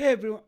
Hey everyone.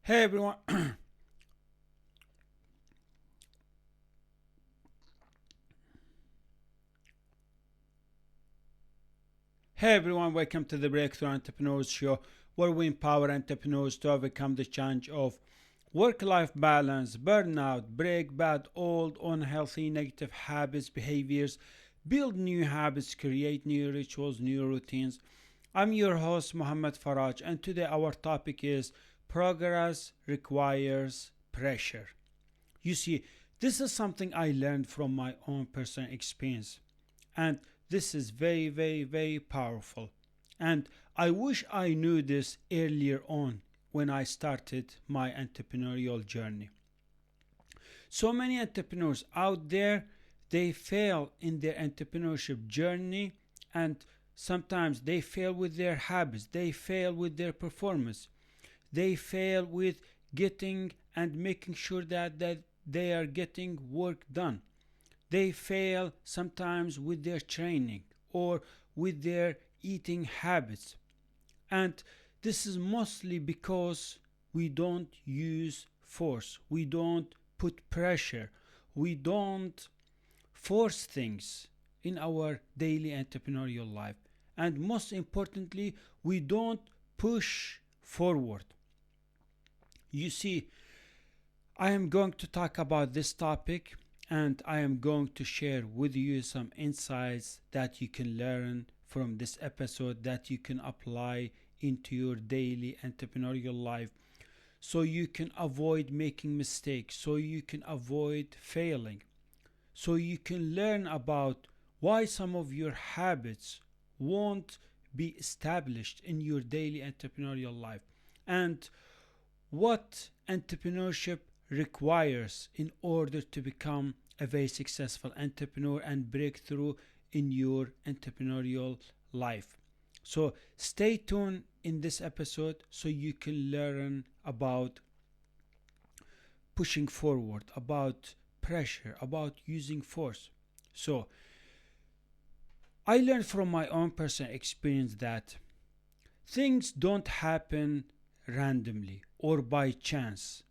Hey everyone. Hey everyone, welcome to the Breakthrough Entrepreneurs Show, where we empower entrepreneurs to overcome the challenge of work-life balance, burnout, break bad old unhealthy negative habits, behaviors, build new habits, create new rituals, new routines. I'm your host Muhammad Faraj, and today our topic is progress requires pressure. You see, this is something I learned from my own personal experience. And this is very, very, very powerful. And I wish I knew this earlier on when I started my entrepreneurial journey. So many entrepreneurs out there, they fail in their entrepreneurship journey, and sometimes they fail with their habits, they fail with their performance, they fail with getting and making sure that they are getting work done. They fail sometimes with their training or with their eating habits. And this is mostly because we don't use force, we don't put pressure, we don't force things in our daily entrepreneurial life. And most importantly, we don't push forward. You see, I am going to talk about this topic and I am going to share with you some insights that you can learn from this episode that you can apply into your daily entrepreneurial life so you can avoid making mistakes, so you can avoid failing, so you can learn about why some of your habits won't be established in your daily entrepreneurial life and what entrepreneurship requires in order to become a very successful entrepreneur and break through in your entrepreneurial life. So stay tuned in this episode so you can learn about pushing forward, about pressure, about using force. So I learned from my own personal experience that things don't happen randomly or by chance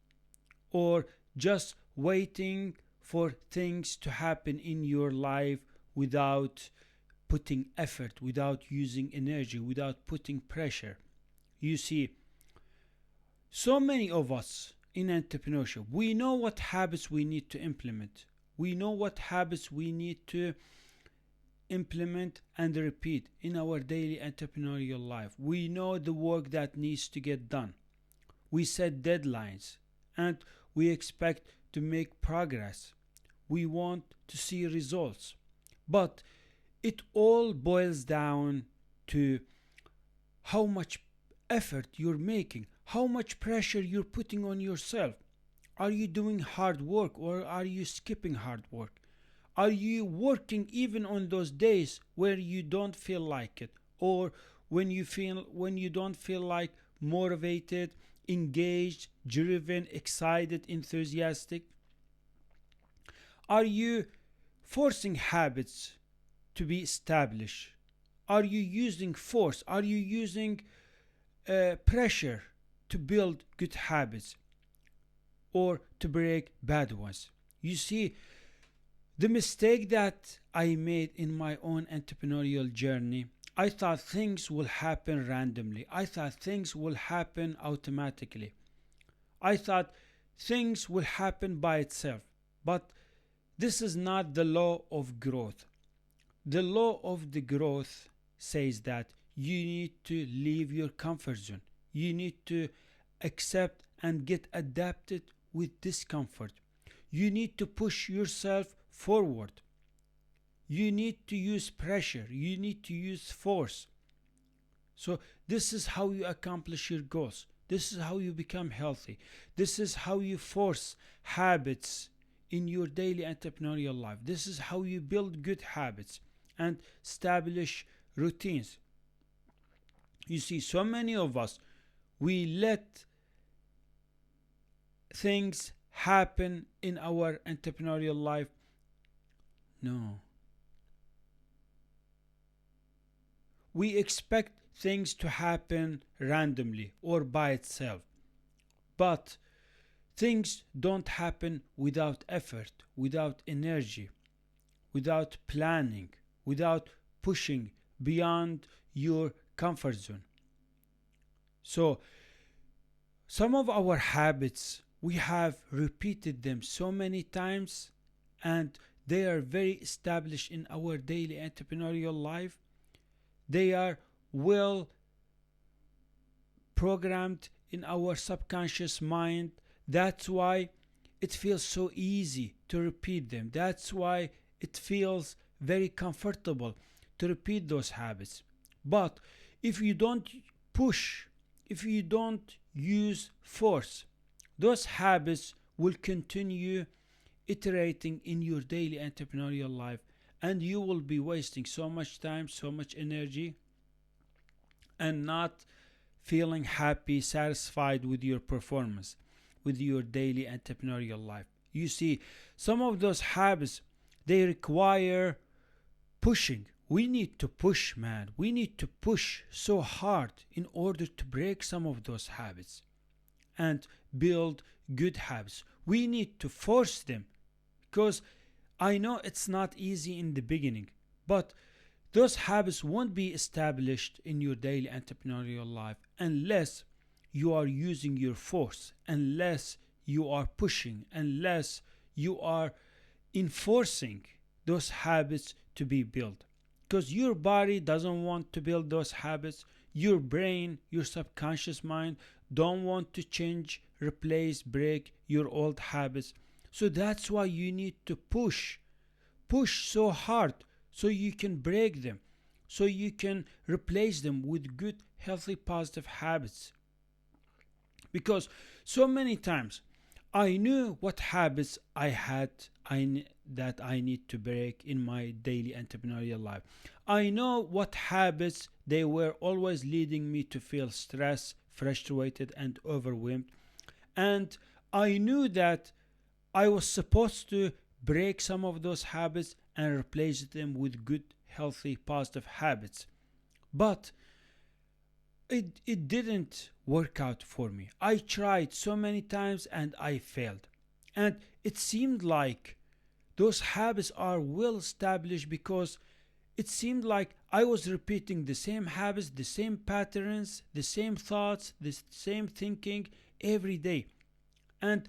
or just waiting for things to happen in your life without putting effort, without using energy, without putting pressure. You see, so many of us in entrepreneurship, we know what habits we need to implement. We know what habits we need to implement and repeat in our daily entrepreneurial life. We know the work that needs to get done. We set deadlines and we expect to make progress. We want to see results. But it all boils down to how much effort you're making, how much pressure you're putting on yourself. Are you doing hard work or are you skipping hard work? Are you working even on those days where you don't feel like it or when you don't feel like motivated, engaged, driven, excited, enthusiastic? Are you forcing habits to be established? Are you using force? Are you using pressure to build good habits or to break bad ones? You see, the mistake that I made in my own entrepreneurial journey, I thought things will happen randomly. I thought things will happen automatically. I thought things will happen by itself. But this is not the law of growth. The law of the growth says that you need to leave your comfort zone. You need to accept and get adapted with discomfort. You need to push yourself forward. you need to use pressure, you need to use force. So this is how you accomplish your goals. This is how you become healthy. This is how you force habits in your daily entrepreneurial life. This is how you build good habits and establish routines. You see, so many of us, we let things happen in our entrepreneurial life. No. We expect things to happen randomly or by itself. But things don't happen without effort, without energy, without planning, without pushing beyond your comfort zone. So, some of our habits, we have repeated them so many times and they are very established in our daily entrepreneurial life. They are well programmed in our subconscious mind. That's why it feels so easy to repeat them. That's why it feels very comfortable to repeat those habits. But if you don't push, if you don't use force, those habits will continue iterating in your daily entrepreneurial life, and you will be wasting so much time, so much energy, and not feeling happy, satisfied with your performance, with your daily entrepreneurial life. You see, some of those habits, they require pushing. We need to push, man. We need to push so hard in order to break some of those habits and build good habits. We need to force them, because I know it's not easy in the beginning, but those habits won't be established in your daily entrepreneurial life unless you are using your force, unless you are pushing, unless you are enforcing those habits to be built. Because your body doesn't want to build those habits, your brain, your subconscious mind don't want to change, replace, break your old habits. So that's why you need to push so hard so you can break them, so you can replace them with good, healthy, positive habits. Because so many times I knew what habits I had that I need to break in my daily entrepreneurial life. I know what habits they were always leading me to feel stressed, frustrated, and overwhelmed. And I knew that I was supposed to break some of those habits and replace them with good, healthy, positive habits. But it didn't work out for me. I tried so many times and I failed. And it seemed like those habits are well established because it seemed like I was repeating the same habits, the same patterns, the same thoughts, the same thinking every day. And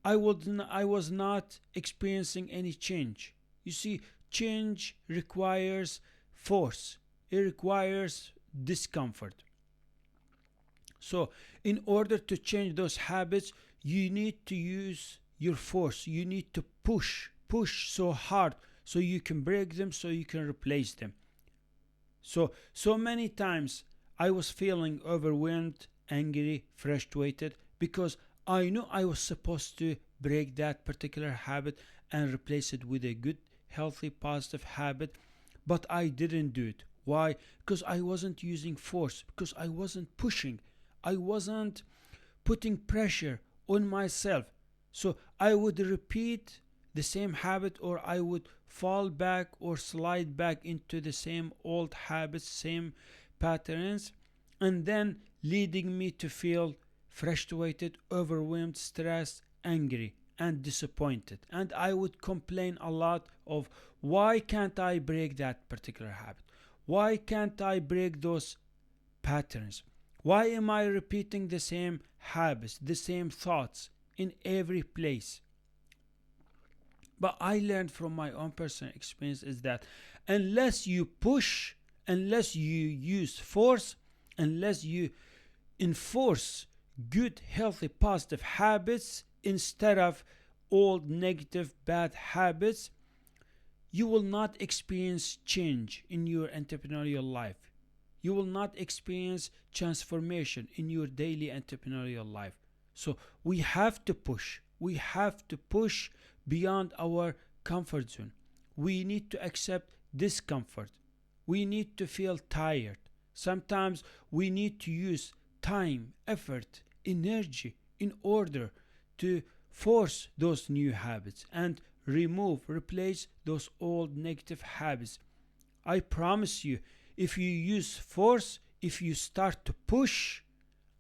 I was not experiencing any change. You see, change requires force, it requires discomfort. So, in order to change those habits, you need to use your force. You need to push so hard so you can break them, so you can replace them. So many times I was feeling overwhelmed, angry, frustrated because I knew I was supposed to break that particular habit and replace it with a good, healthy, positive habit, but I didn't do it. Why? Because I wasn't using force, because I wasn't pushing, I wasn't putting pressure on myself. So I would repeat the same habit, or I would fall back or slide back into the same old habits, same patterns, and then leading me to feel frustrated, overwhelmed, stressed, angry, and disappointed. And I would complain a lot of why can't I break that particular habit? Why can't I break those patterns? Why am I repeating the same habits, the same thoughts in every place? But I learned from my own personal experience is that unless you push, unless you use force, unless you enforce good, healthy, positive habits instead of old, negative, bad habits, you will not experience change in your entrepreneurial life. You will not experience transformation in your daily entrepreneurial life. So we have to push. We have to push beyond our comfort zone. We need to accept discomfort. We need to feel tired. Sometimes we need to use time, effort, energy in order to force those new habits and replace those old negative habits. I promise you, if you use force, if you start to push,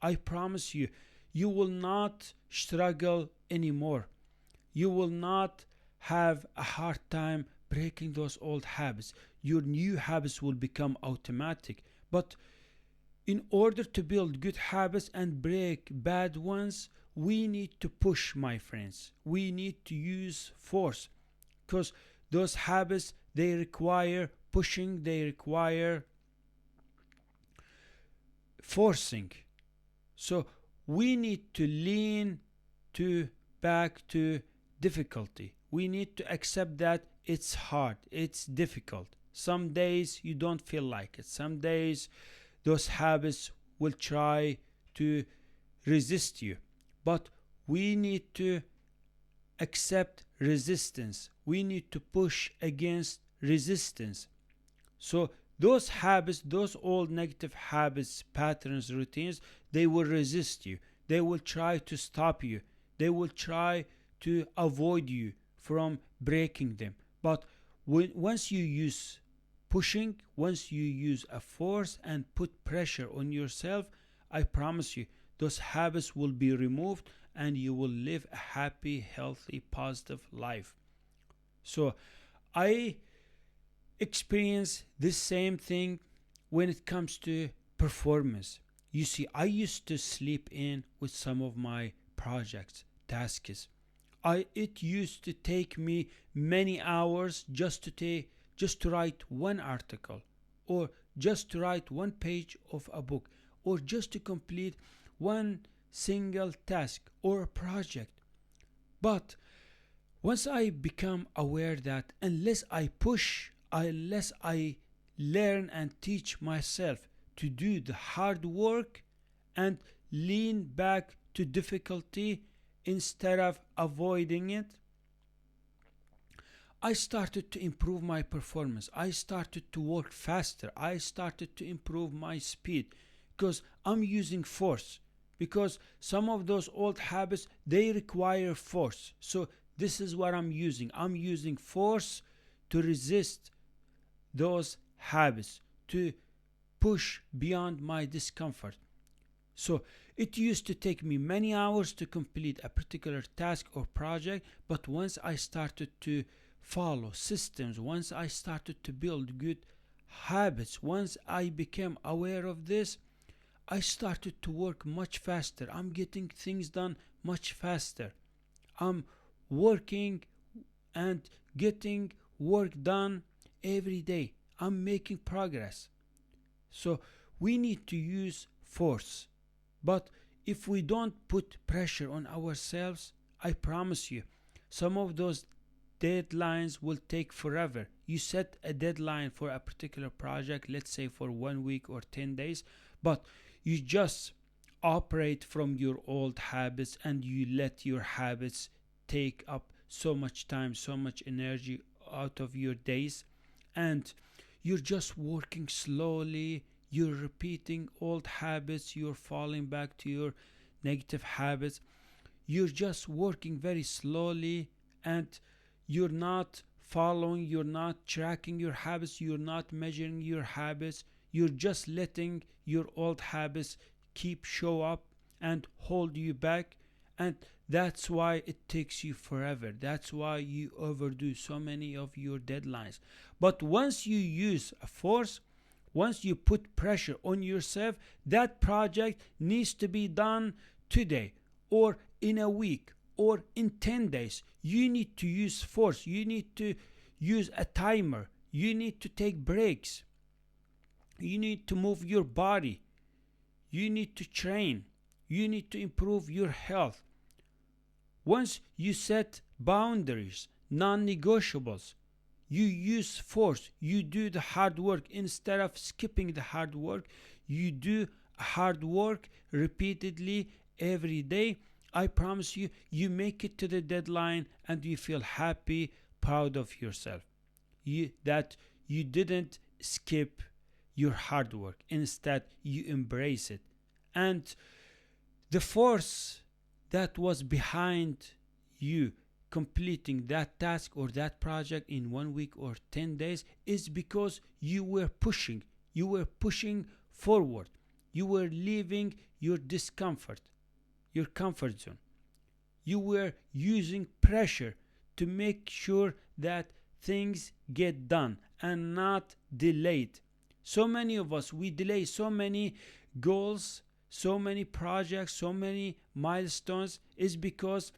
I promise you, you will not struggle anymore. You will not have a hard time breaking those old habits. Your new habits will become automatic. But in order to build good habits and break bad ones, we need to push, my friends. We need to use force, because those habits, they require pushing, they require forcing. So we need to lean to back to difficulty. We need to accept that it's hard, it's difficult. Some days you don't feel like it. Some days those habits will try to resist you. But we need to accept resistance. We need to push against resistance. So those habits, those old negative habits, patterns, routines, they will resist you. They will try to stop you. They will try to avoid you from breaking them. But once you use pushing, once you use a force and put pressure on yourself, I promise you, those habits will be removed and you will live a happy, healthy, positive life. So I experience this same thing when it comes to performance. You see, I used to sleep in with some of my projects, tasks. It used to take me many hours just to write one article, or just to write one page of a book, or just to complete one single task or project. But once I become aware that unless I push, unless I learn and teach myself to do the hard work and lean back to difficulty instead of avoiding it, I started to improve my performance. I started to work faster. I started to improve my speed because I'm using force. Because some of those old habits, they require force. So this is what I'm using. I'm using force to resist those habits, to push beyond my discomfort. So it used to take me many hours to complete a particular task or project, but once I started to follow systems, once I started to build good habits, once I became aware of this, I started to work much faster. I'm getting things done much faster. I'm working and getting work done every day. I'm making progress. So we need to use force. But if we don't put pressure on ourselves, I promise you, some of those deadlines will take forever. You set a deadline for a particular project, let's say for 1 week or 10 days, but you just operate from your old habits and you let your habits take up so much time, so much energy out of your days, and you're just working slowly. You're repeating old habits, you're falling back to your negative habits. You're just working very slowly and you're not following, you're not tracking your habits, you're not measuring your habits. You're just letting your old habits keep show up and hold you back, and that's why it takes you forever. That's why you overdo so many of your deadlines. But once you use a force, once you put pressure on yourself, that project needs to be done today or in a week or in 10 days. You need to use force. You need to use a timer. You need to take breaks. You need to move your body. You need to train. You need to improve your health. Once you set boundaries, non-negotiables, You use force. You do the hard work. Instead of skipping the hard work, you do hard work repeatedly every day. I promise you, you make it to the deadline and you feel happy, proud of yourself. That you didn't skip your hard work. Instead, you embrace it. And the force that was behind you completing that task or that project in 1 week or 10 days is because you were pushing. You were pushing forward. You were leaving your discomfort, your comfort zone. You were using pressure to make sure that things get done and not delayed. So many of us, we delay so many goals, so many projects, so many milestones, is because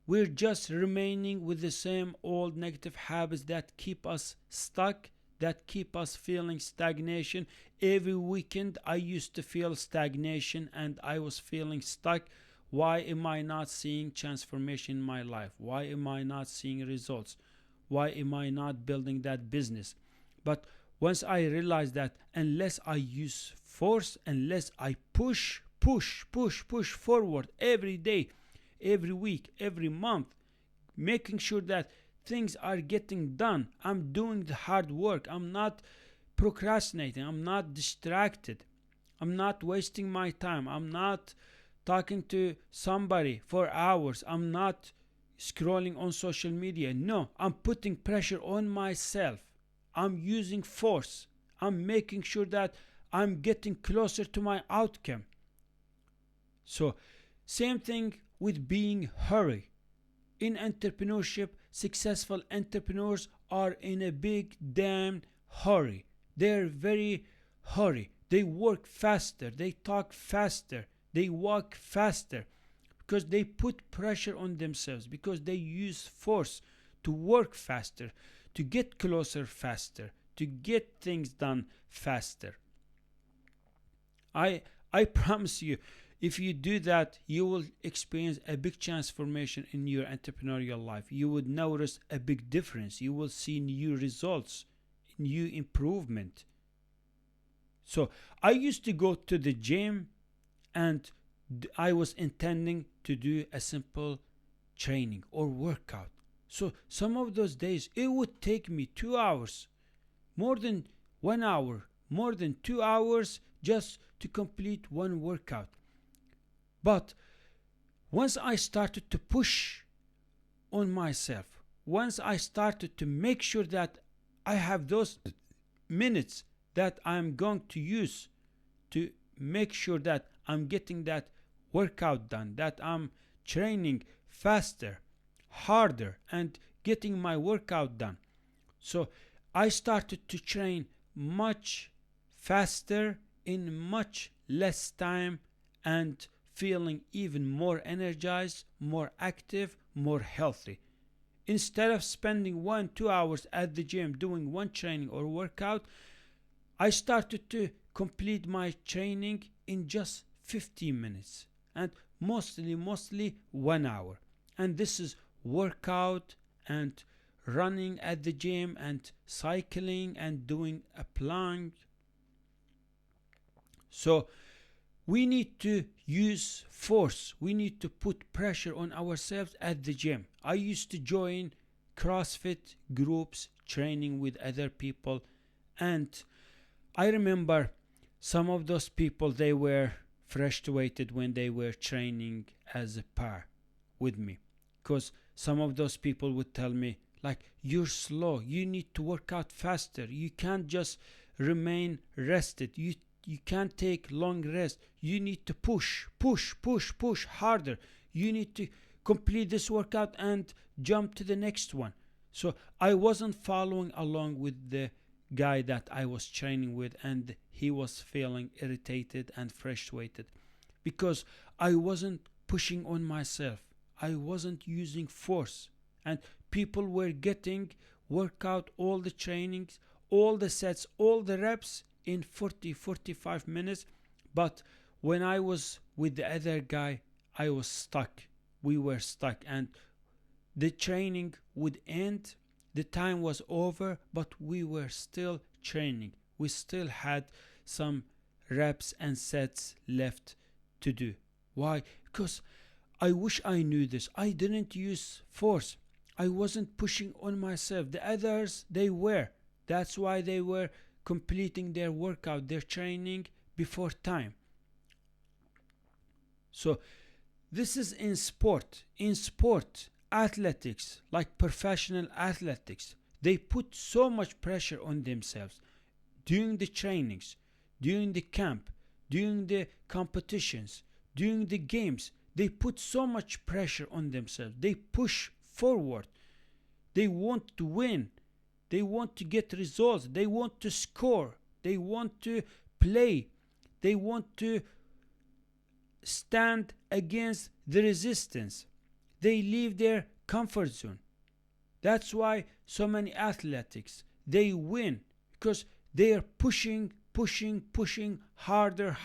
we're just remaining with the same old negative habits that keep us stuck, that keep us feeling stagnation. Every weekend I used to feel stagnation and I was feeling stuck. Why am I not seeing transformation in my life? Why am I not seeing results? Why am I not building that business? But once I realized that unless I use force, unless I push forward every day, every week, every month, making sure that things are getting done, I'm doing the hard work, I'm not procrastinating, I'm not distracted, I'm not wasting my time, I'm not talking to somebody for hours, I'm not scrolling on social media. No, I'm putting pressure on myself. I'm using force. I'm making sure that I'm getting closer to my outcome. So, same thing with being hurry. In entrepreneurship, successful entrepreneurs are in a big damn hurry. They're very hurry. They work faster, they talk faster, they walk faster because they put pressure on themselves, because they use force to work faster, to get closer faster, to get things done faster. I promise you, if you do that, you will experience a big transformation in your entrepreneurial life. You would notice a big difference. You will see new results, new improvement. So I used to go to the gym and I was intending to do a simple training or workout. So some of those days it would take me 2 hours, more than 1 hour, more than 2 hours just to complete one workout. But once I started to push on myself, once I started to make sure that I have those minutes that I'm going to use to make sure that I'm getting that workout done, that I'm training faster, harder, and getting my workout done. So I started to train much faster in much less time and feeling even more energized, more active, more healthy. Instead of spending 1-2 hours at the gym doing one training or workout, I started to complete my training in just 15 minutes and mostly 1 hour. And this is workout and running at the gym and cycling and doing a plank. So we need to use force. We need to put pressure on ourselves at the gym. I used to join CrossFit groups, training with other people, and I remember some of those people, they were frustrated when they were training as a pair with me, because some of those people would tell me, like, you're slow, you need to work out faster, you can't just remain rested, you can't take long rest, you need to push harder, you need to complete this workout and jump to the next one. So I wasn't following along with the guy that I was training with, and he was feeling irritated and frustrated because I wasn't pushing on myself, I wasn't using force, and people were getting workout, all the trainings, all the sets, all the reps in 40-45 minutes. But when I was with the other guy, I was stuck, we were stuck, and the training would end The time was over, but we were still training. We still had some reps and sets left to do. Why? Because I wish I knew this. I didn't use force. I wasn't pushing on myself. The others, they were. That's why they were completing their workout, their training before time. So this is in sport. In sport, athletics, like professional athletics, they put so much pressure on themselves during the trainings, during the camp, during the competitions, during the games. They put so much pressure on themselves. They push forward. They want to win. They want to get results. They want to score. They want to play. They want to stand against the resistance. They leave their comfort zone. That's why so many athletics, they win, because they are pushing harder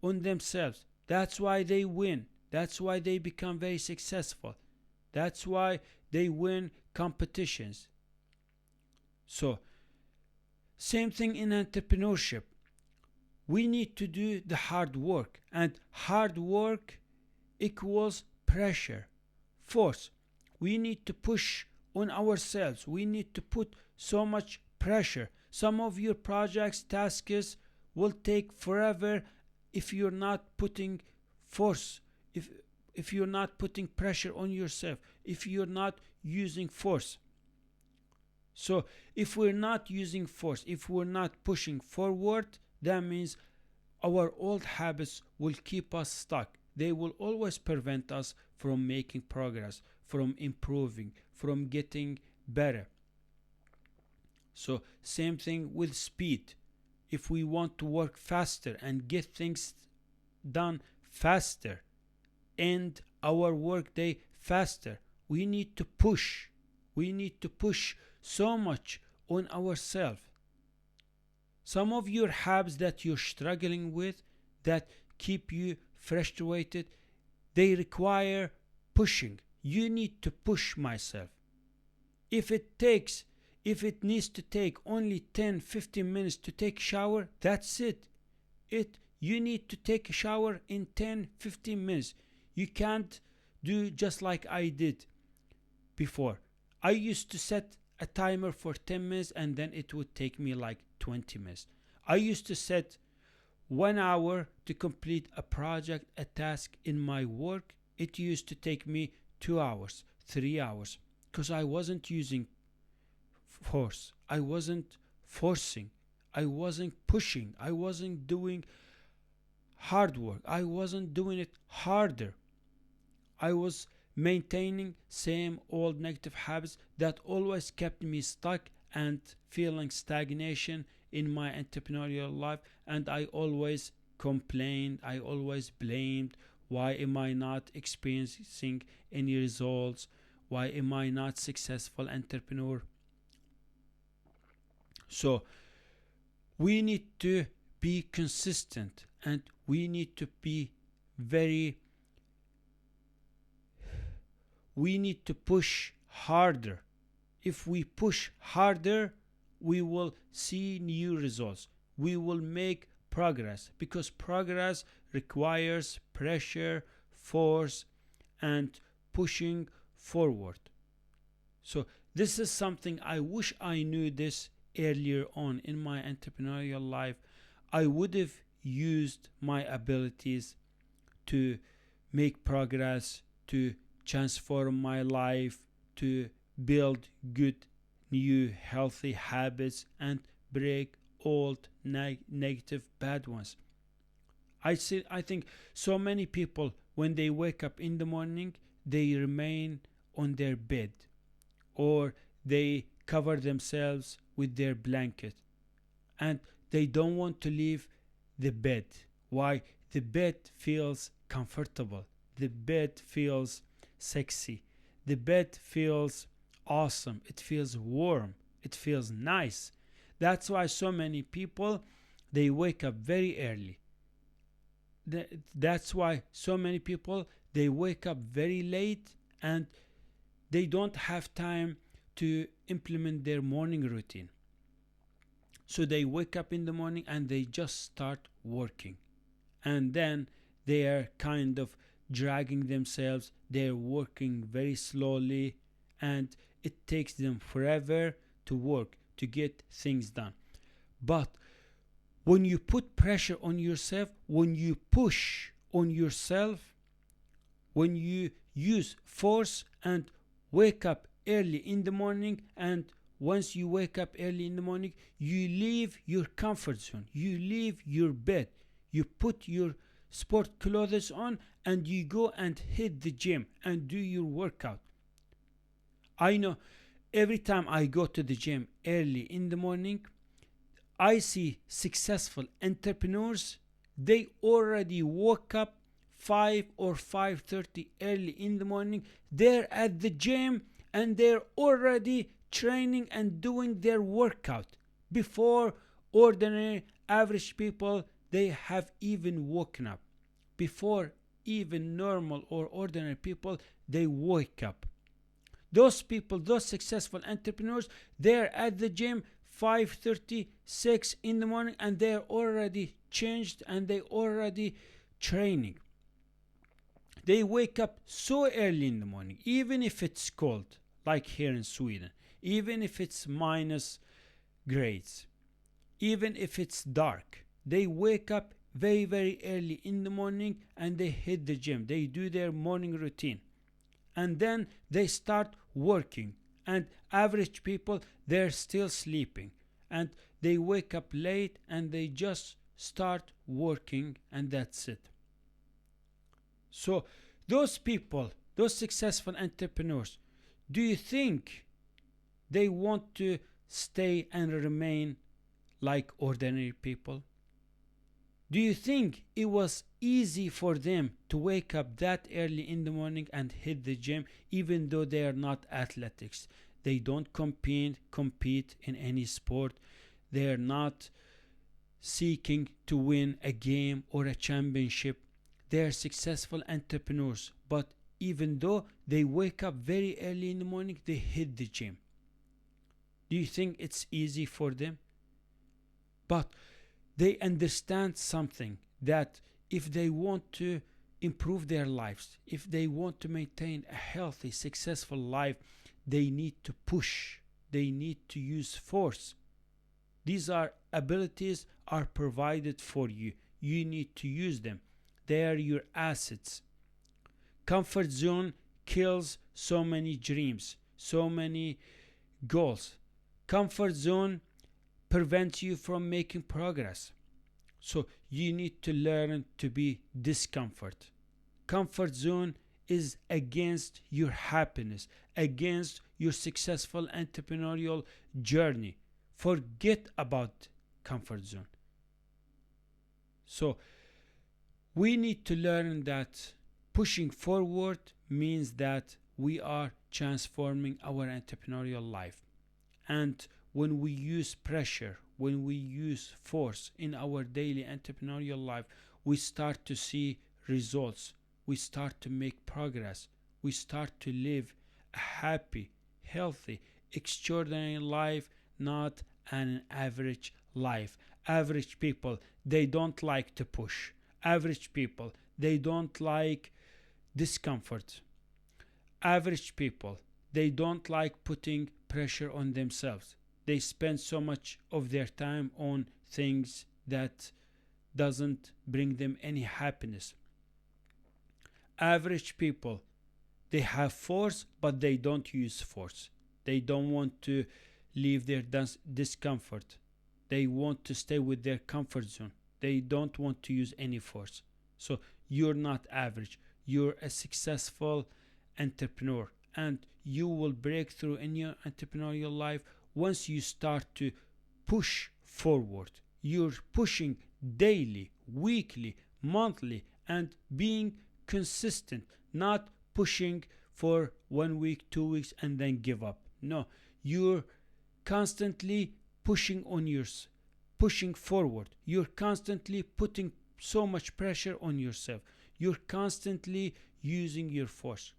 on themselves. That's why they win. That's why they become very successful. That's why they win competitions. So, same thing in entrepreneurship. We need to do the hard work, and hard work equals pressure, force. We need to push on ourselves. We need to put so much pressure. Some of your projects, tasks will take forever if you're not putting force, if you're not putting pressure on yourself, if you're not using force. So if we're not using force, if we're not pushing forward, that means our old habits will keep us stuck. They will always prevent us from making progress, from improving, from getting better. So same thing with speed. If we want to work faster and get things done faster, end our workday faster, we need to push. We need to push so much on ourselves. Some of your habits that you're struggling with, that keep you frustrated, they require pushing. You need to push myself. If it needs to take only 10-15 minutes to take a shower, that's it. You need to take a shower in 10-15 minutes. You can't do just like I did before. I used to set a timer for 10 minutes and then it would take me like 20 minutes. I used to set 1 hour to complete a project, a task in my work. It used to take me 2 hours, 3 hours, because I wasn't using force. I wasn't forcing. I wasn't pushing. I wasn't doing hard work. I wasn't doing it harder. I was maintaining same old negative habits that always kept me stuck and feeling stagnation in my entrepreneurial life, and I always complained, I always blamed, why am I not experiencing any results, why am I not successful entrepreneur. So we need to be consistent, and we need to be we need to push harder. If we push harder, we will see new results. We will make progress, because progress requires pressure, force, and pushing forward. So this is something I wish I knew this earlier on in my entrepreneurial life. I would have used my abilities to make progress, to transform my life, to build good, new, healthy habits, and break old, negative, bad ones. I think so many people, when they wake up in the morning, they remain on their bed, or they cover themselves with their blanket, and they don't want to leave the bed. Why? The bed feels comfortable. The bed feels sexy. The bed feels awesome. It feels warm. It feels nice. That's why so many people, they wake up very early. That's why so many people, they wake up very late, and they don't have time to implement their morning routine. So they wake up in the morning and they just start working. And then they are kind of dragging themselves. They're working very slowly, and it takes them forever to work, to get things done. But when you put pressure on yourself, when you push on yourself, when you use force and wake up early in the morning, and once you wake up early in the morning, you leave your comfort zone, you leave your bed, you put your sport clothes on, and you go and hit the gym and do your workout. I know every time I go to the gym early in the morning, I see successful entrepreneurs. They already woke up 5 or 5:30 early in the morning. They're at the gym and they're already training and doing their workout before ordinary average people they have even woken up. Before even normal or ordinary people they wake up. Those people, those successful entrepreneurs, they're at the gym 5:30, 6 in the morning, and they're already changed and they already training. They wake up so early in the morning, even if it's cold, like here in Sweden, even if it's minus grades, even if it's dark. They wake up very, very early in the morning and they hit the gym. They do their morning routine. And then they start working. And average people, they're still sleeping. And they wake up late and they just start working, and that's it. So those people, those successful entrepreneurs, do you think they want to stay and remain like ordinary people? Do you think it was easy for them to wake up that early in the morning and hit the gym, even though they are not athletics? They don't compete in any sport. They are not seeking to win a game or a championship. They are successful entrepreneurs, but even though they wake up very early in the morning, they hit the gym. Do you think it's easy for them? But they understand something, that if they want to improve their lives, if they want to maintain a healthy, successful life, they need to push. They need to use force. These abilities are provided for you. You need to use them. They are your assets. Comfort zone kills so many dreams, so many goals. Comfort zone prevents you from making progress. So you need to learn to be discomfort. Comfort zone is against your happiness, against your successful entrepreneurial journey. Forget about comfort zone. So we need to learn that pushing forward means that we are transforming our entrepreneurial life. And when we use pressure, when we use force in our daily entrepreneurial life, we start to see results. We start to make progress. We start to live a happy, healthy, extraordinary life, not an average life. Average people, they don't like to push. Average people, they don't like discomfort. Average people, they don't like putting pressure on themselves. They spend so much of their time on things that doesn't bring them any happiness. Average people, they have force, but they don't use force. They don't want to leave their discomfort. They want to stay with their comfort zone. They don't want to use any force. So you're not average. You're a successful entrepreneur, and you will break through in your entrepreneurial life once you start to push forward. You're pushing daily, weekly, monthly, and being consistent, not pushing for 1 week, 2 weeks, and then give up. No, you're constantly pushing pushing forward. You're constantly putting so much pressure on yourself. You're constantly using your force.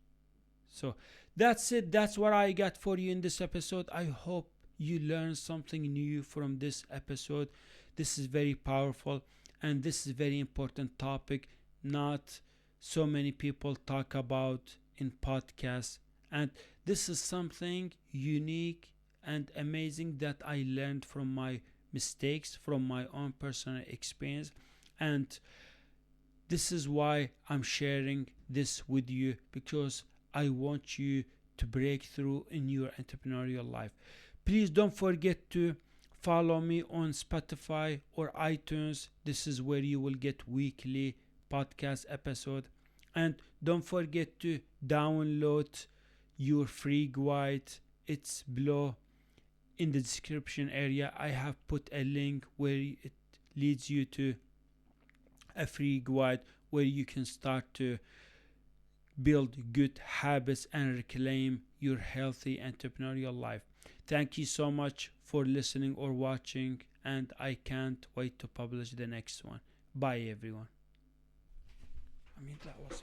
So that's it. That's what I got for you in this episode. I hope you learned something new from this episode. This is very powerful and this is very important topic. Not so many people talk about in podcasts, and this is something unique and amazing that I learned from my mistakes, from my own personal experience, and this is why I'm sharing this with you, because I want you to break through in your entrepreneurial life. Please don't forget to follow me on Spotify or iTunes. This is where you will get weekly podcast episode. And don't forget to download your free guide. It's below in the description area. I have put a link where it leads you to a free guide where you can start to build good habits and reclaim your healthy entrepreneurial life. Thank you so much for listening or watching, and I can't wait to publish the next one. Bye everyone. That was